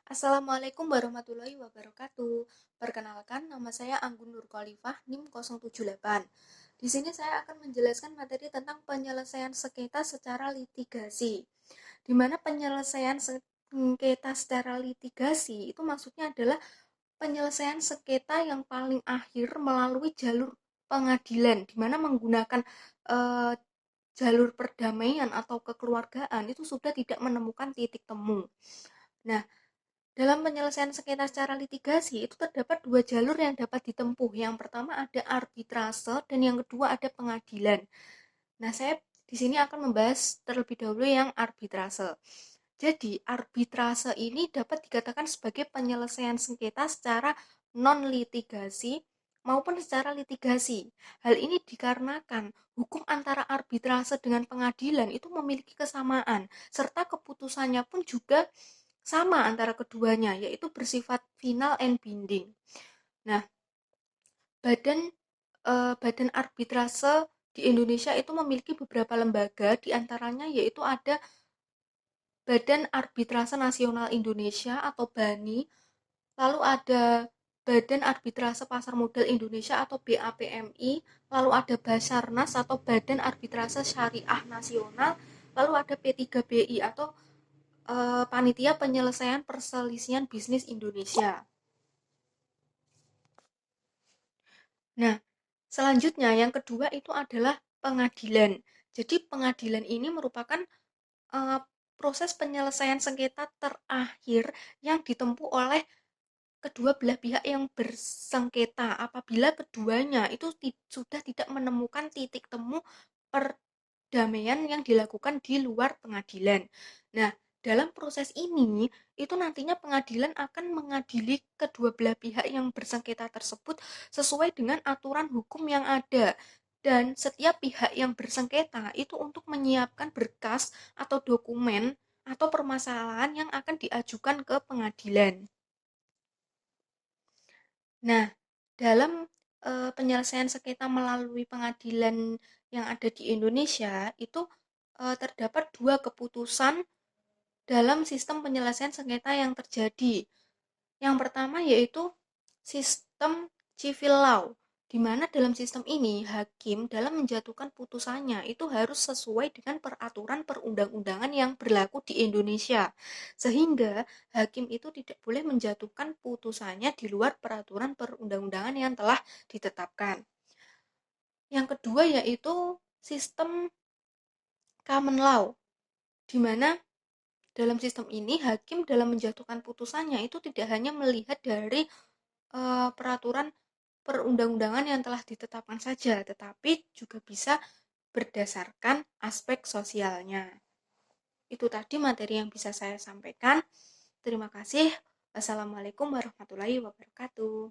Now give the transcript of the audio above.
Assalamualaikum warahmatullahi wabarakatuh. Perkenalkan, nama saya Anggun Nur Khalifah, NIM 078. Di sini saya akan menjelaskan materi tentang penyelesaian sengketa secara litigasi. Di mana penyelesaian sengketa secara litigasi itu maksudnya adalah penyelesaian sengketa yang paling akhir melalui jalur pengadilan, di mana menggunakan eh, jalur perdamaian atau kekeluargaan itu sudah tidak menemukan titik temu. Nah, dalam penyelesaian sengketa secara litigasi itu terdapat dua jalur yang dapat ditempuh. Yang pertama ada arbitrase dan yang kedua ada pengadilan. Nah, saya di sini akan membahas terlebih dahulu yang arbitrase. Jadi, arbitrase ini dapat dikatakan sebagai penyelesaian sengketa secara non-litigasi maupun secara litigasi. Hal ini dikarenakan hukum antara arbitrase dengan pengadilan itu memiliki kesamaan, serta keputusannya pun juga sama antara keduanya, yaitu bersifat final and binding. Nah, badan badan arbitrase di Indonesia itu memiliki beberapa lembaga, diantaranya yaitu ada Badan Arbitrase Nasional Indonesia atau BANI, lalu ada Badan Arbitrase Pasar Modal Indonesia atau BAPMI, lalu ada Basarnas atau Badan Arbitrase Syariah Nasional, lalu ada P3BI atau Panitia Penyelesaian Perselisihan Bisnis Indonesia. Nah, selanjutnya yang kedua itu adalah pengadilan. Jadi pengadilan ini merupakan uh, proses penyelesaian sengketa terakhir yang ditempuh oleh kedua belah pihak yang bersengketa apabila keduanya itu sudah tidak menemukan titik temu perdamaian yang dilakukan di luar pengadilan. Nah, dalam proses ini itu nantinya pengadilan akan mengadili kedua belah pihak yang bersengketa tersebut sesuai dengan aturan hukum yang ada, dan setiap pihak yang bersengketa itu untuk menyiapkan berkas atau dokumen atau permasalahan yang akan diajukan ke pengadilan. Nah, dalam penyelesaian sengketa melalui pengadilan yang ada di Indonesia itu terdapat dua keputusan dalam sistem penyelesaian sengketa yang terjadi. Yang pertama yaitu sistem civil law, di mana dalam sistem ini hakim dalam menjatuhkan putusannya itu harus sesuai dengan peraturan perundang-undangan yang berlaku di Indonesia. Sehingga hakim itu tidak boleh menjatuhkan putusannya di luar peraturan perundang-undangan yang telah ditetapkan. Yang kedua yaitu sistem common law, di mana dalam sistem ini hakim dalam menjatuhkan putusannya itu tidak hanya melihat dari peraturan perundang-undangan yang telah ditetapkan saja, tetapi juga bisa berdasarkan aspek sosialnya. Itu tadi materi yang bisa saya sampaikan. Terima kasih. Wassalamualaikum warahmatullahi wabarakatuh.